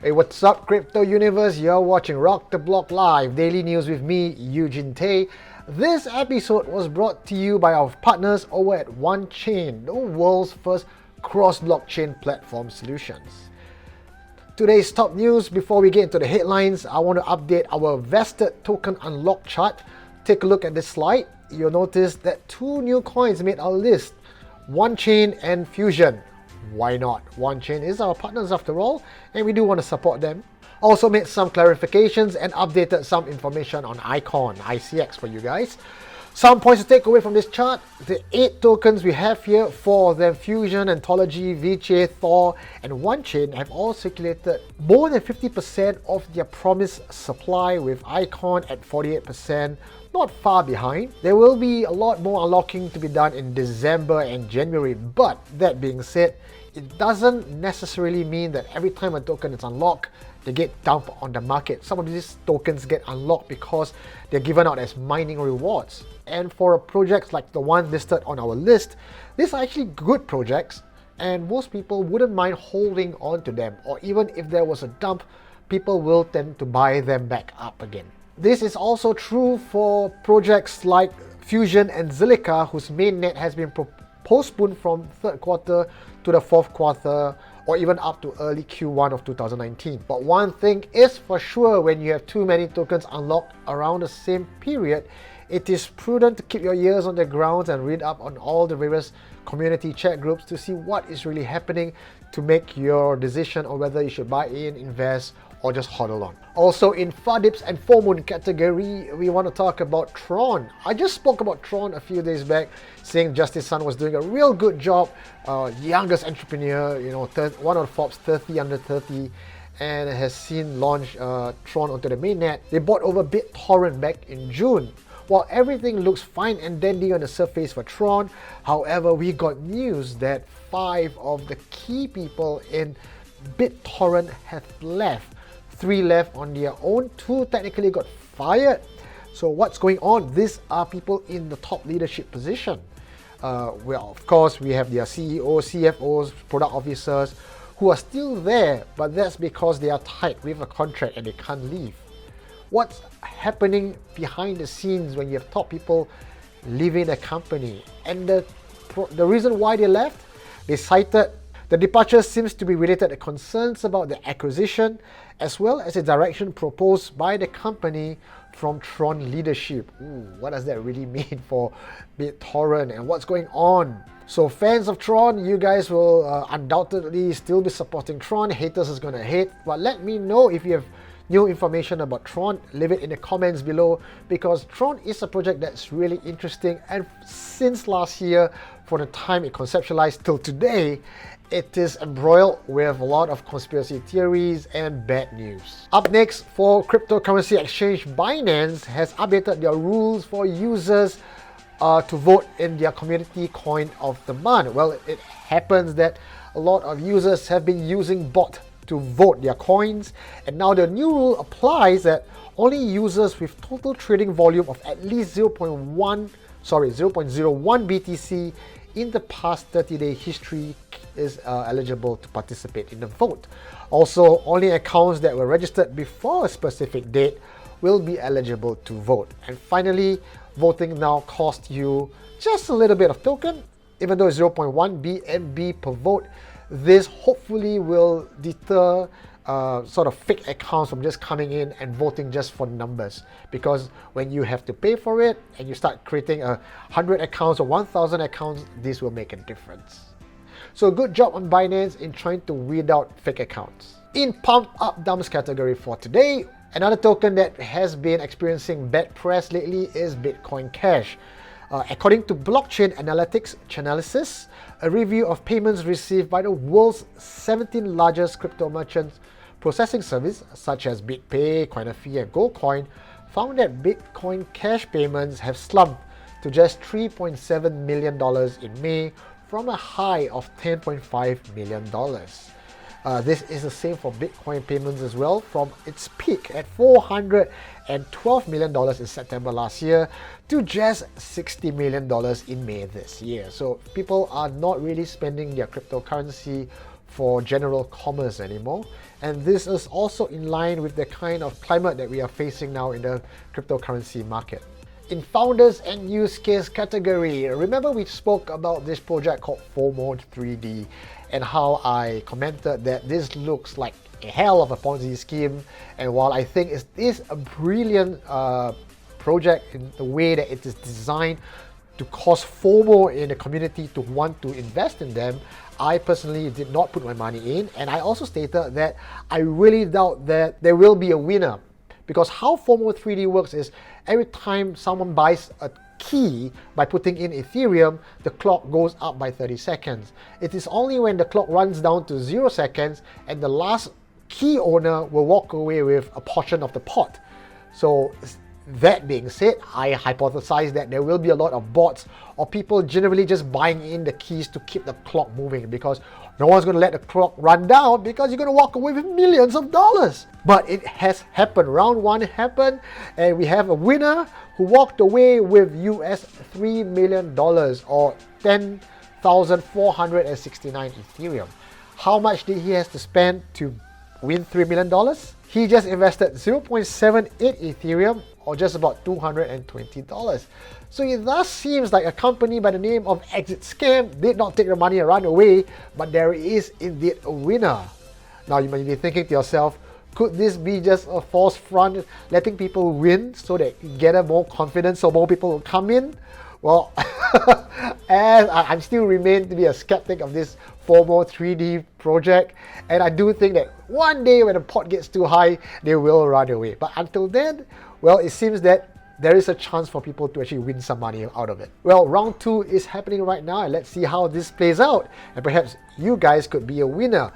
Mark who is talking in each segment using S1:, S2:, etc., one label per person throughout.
S1: Hey, what's up, Crypto Universe? You're watching Rock the Block Live, daily news with me, Eugene Tay. This episode was brought to you by our partners over at Wanchain, the world's first cross-blockchain platform solutions. Today's top news, before we get into the headlines, I want to update our vested token unlock chart. Take a look at this slide. You'll notice that two new coins made our list, Wanchain and Fusion. Why not? Wanchain is our partners after all, and we do want to support them. Also made some clarifications and updated some information on Icon, ICX for you guys. Some points to take away from this chart: the 8 tokens we have here, 4 of them Fusion, Anthology, VCH, Thor, and Wanchain have all circulated more than 50% of their promised supply, with Icon at 48%, not far behind. There will be a lot more unlocking to be done in December and January, but that being said, it doesn't necessarily mean that every time a token is unlocked, they get dumped on the market. Some of these tokens get unlocked because they're given out as mining rewards. And for projects like the one listed on our list, these are actually good projects, and most people wouldn't mind holding on to them, or even if there was a dump, people will tend to buy them back up again. This is also true for projects like Fusion and Zilliqa, whose mainnet has been postponed from third quarter to the fourth quarter, or even up to early Q1 of 2019. But one thing is for sure, when you have too many tokens unlocked around the same period, it is prudent to keep your ears on the ground and read up on all the various community chat groups to see what is really happening to make your decision on whether you should buy in, invest, or just hodl on. Also in Fuddip and Fomoon category, we want to talk about Tron. I just spoke about Tron a few days back, saying Justice Sun was doing a real good job. Youngest entrepreneur, one of Forbes 30 under 30, and has seen launch Tron onto the mainnet. They bought over BitTorrent back in June. While everything looks fine and dandy on the surface for Tron, however, we got news that 5 of the key people in BitTorrent have left. 3 left on their own, 2 technically got fired. So what's going on? These are people in the top leadership position. Well, of course, we have their CEOs, CFOs, product officers who are still there, but that's because they are tied with a contract and they can't leave. What's happening behind the scenes when you have top people leaving a company? And the reason why they left, they cited the departure seems to be related to concerns about the acquisition, as well as the direction proposed by the company from Tron leadership. What does that really mean for BitTorrent and what's going on? So fans of Tron, you guys will undoubtedly still be supporting Tron. Haters is gonna hate, but let me know if you have new information about Tron. Leave it in the comments below, because Tron is a project that's really interesting, and since last year, from the time it conceptualized till today, it is embroiled with a lot of conspiracy theories and bad news. Up next, for cryptocurrency exchange, Binance has updated their rules for users to vote in their community coin of the month. Well, it happens that a lot of users have been using bot to vote their coins, and now the new rule applies that only users with total trading volume of at least 0.01 BTC in the past 30-day history is eligible to participate in the vote. Also, only accounts that were registered before a specific date will be eligible to vote. And finally, voting now costs you just a little bit of token, even though it's 0.1 BNB per vote. This hopefully will deter sort of fake accounts from just coming in and voting just for numbers, because when you have to pay for it and you start creating 100 accounts or 1,000 accounts, this will make a difference. So good job on Binance in trying to weed out fake accounts. In pump up dumps category for today, another token that has been experiencing bad press lately is Bitcoin Cash. According to blockchain analytics Chainalysis, a review of payments received by the world's 17 largest crypto merchants processing service, such as BitPay, Coinify, and Goldcoin, found that Bitcoin Cash payments have slumped to just $3.7 million in May from a high of $10.5 million. This is the same for Bitcoin payments as well, from its peak at $412 million in September last year to just $60 million in May this year. So people are not really spending their cryptocurrency for general commerce anymore. And this is also in line with the kind of climate that we are facing now in the cryptocurrency market. In founders and use case category, remember we spoke about this project called FOMO3D and how I commented that this looks like a hell of a Ponzi scheme, and while I think it is a brilliant project in the way that it is designed to cause FOMO in the community to want to invest in them, I personally did not put my money in, and I also stated that I really doubt that there will be a winner. Because how FOMO3D works is every time someone buys a key by putting in Ethereum, the clock goes up by 30 seconds. It is only when the clock runs down to 0 seconds and the last key owner will walk away with a portion of the pot. So that being said, I hypothesize that there will be a lot of bots or people generally just buying in the keys to keep the clock moving, because no one's going to let the clock run down because you're going to walk away with millions of dollars. But it has happened. Round one happened and we have a winner who walked away with US $3 million or 10,469 Ethereum. How much did he have to spend to win $3 million? He just invested 0.78 Ethereum or just about $220. So it thus seems like a company by the name of Exit Scam did not take the money and run away, but there is indeed a winner. Now you might be thinking to yourself, could this be just a false front, letting people win so that you gather more confidence so more people will come in? Well, as I'm still remain to be a skeptic of this FOMO3D project, and I do think that one day when the pot gets too high, they will run away. But until then, well, it seems that there is a chance for people to actually win some money out of it. Well, round two is happening right now, and let's see how this plays out. And perhaps you guys could be a winner.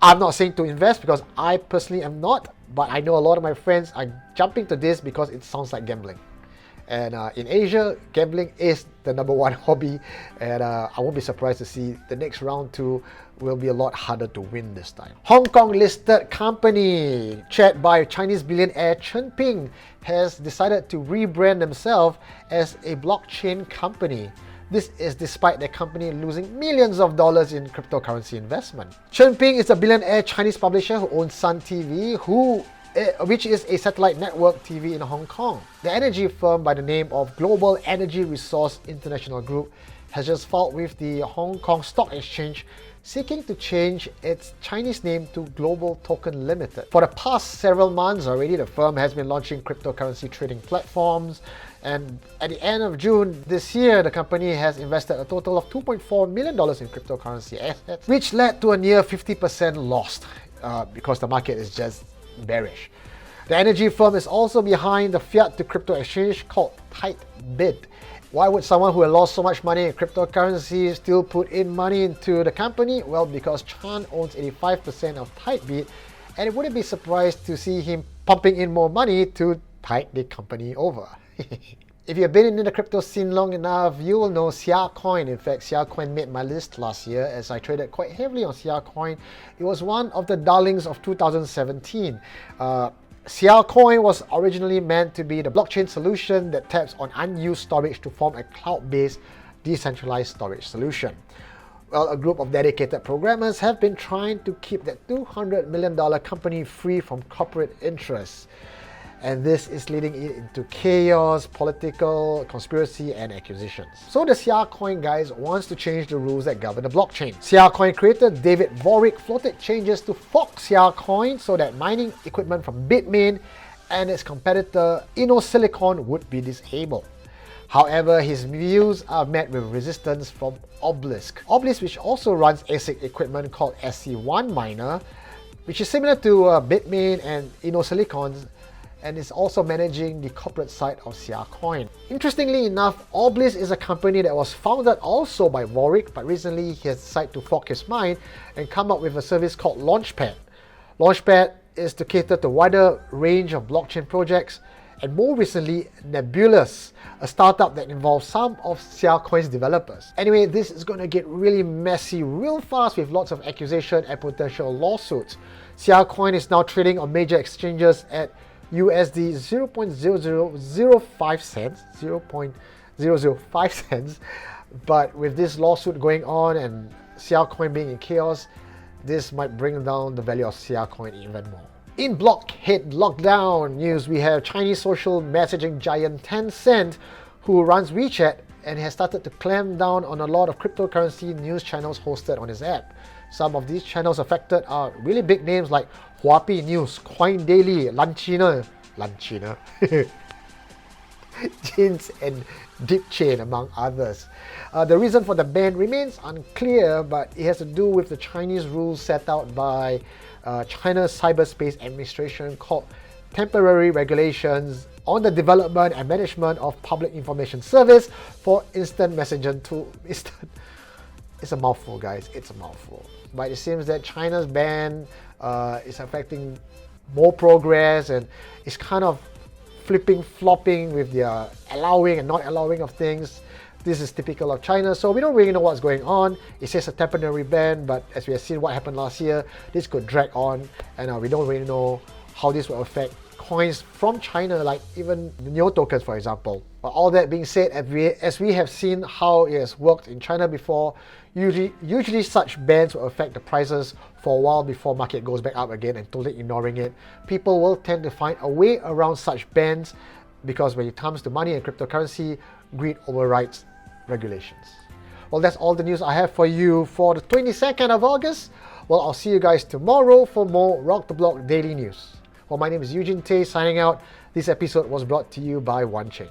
S1: I'm not saying to invest because I personally am not, but I know a lot of my friends are jumping to this because it sounds like gambling. And in Asia, gambling is the #1 hobby, and I won't be surprised to see the next round two will be a lot harder to win this time. Hong Kong listed company, chaired by Chinese billionaire Chen Ping, has decided to rebrand themselves as a blockchain company. This is despite the company losing millions of dollars in cryptocurrency investment. Chen Ping is a billionaire Chinese publisher who owns Sun TV, which is a satellite network TV in Hong Kong. The energy firm by the name of Global Energy Resource International Group has just filed with the Hong Kong Stock Exchange seeking to change its Chinese name to Global Token Limited. For the past several months already, the firm has been launching cryptocurrency trading platforms, and at the end of June this year, the company has invested a total of $2.4 million in cryptocurrency assets, which led to a near 50% loss because the market is just bearish. The energy firm is also behind the fiat to crypto exchange called Tidebit. Why would someone who had lost so much money in cryptocurrency still put in money into the company? Well, because Chan owns 85% of Tidebit, and it wouldn't be surprised to see him pumping in more money to tide the company over. If you've been in the crypto scene long enough, you will know Siacoin. In fact, Siacoin made my list last year as I traded quite heavily on Siacoin. It was one of the darlings of 2017. Siacoin was originally meant to be the blockchain solution that taps on unused storage to form a cloud-based decentralized storage solution. Well, a group of dedicated programmers have been trying to keep that $200 million company free from corporate interests. And this is leading it into chaos, political conspiracy, and accusations. So the Siacoin guys wants to change the rules that govern the blockchain. Siacoin creator David Vorick floated changes to fork Siacoin so that mining equipment from Bitmain and its competitor InnoSilicon would be disabled. However, his views are met with resistance from Obelisk. Obelisk, which also runs ASIC equipment called SC1 Miner, which is similar to Bitmain and InnoSilicon's, and is also managing the corporate side of Siacoin. Interestingly enough, Obelisk is a company that was founded also by Vorick, but recently he has decided to fork his mind and come up with a service called Launchpad. Launchpad is to cater to a wider range of blockchain projects, and more recently, Nebulous, a startup that involves some of Siacoin's developers. Anyway, this is going to get really messy real fast with lots of accusation and potential lawsuits. Siacoin is now trading on major exchanges at USD 0.0005 cents, but with this lawsuit going on and Siacoin being in chaos, this might bring down the value of Sia coin even more. In Blockhead Lockdown news, we have Chinese social messaging giant Tencent, who runs WeChat and has started to clamp down on a lot of cryptocurrency news channels hosted on his app. Some of these channels affected are really big names like Huapi News, Coin Daily, Lanchina, Jins and Deep Chain, among others. The reason for the ban remains unclear, but it has to do with the Chinese rules set out by China's Cyberspace Administration called Temporary Regulations on the Development and Management of Public Information Service for Instant Messaging Tool. It's a mouthful, guys. It's a mouthful. But it seems that China's ban is affecting more progress and it's kind of flopping with their allowing and not allowing of things. This is typical of China, so we don't really know what's going on. It says a temporary ban, but as we have seen what happened last year, this could drag on, and we don't really know how this will affect coins from China, like even the Neo tokens, for example. But all that being said, as we have seen how it has worked in China before, usually such bans will affect the prices for a while before market goes back up again, and totally ignoring it. People will tend to find a way around such bans because when it comes to money and cryptocurrency, greed overrides regulations. Well, that's all the news I have for you for the 22nd of August. Well, I'll see you guys tomorrow for more Rock the Block Daily News. Well, my name is Eugene Tay signing out. This episode was brought to you by Wanchain.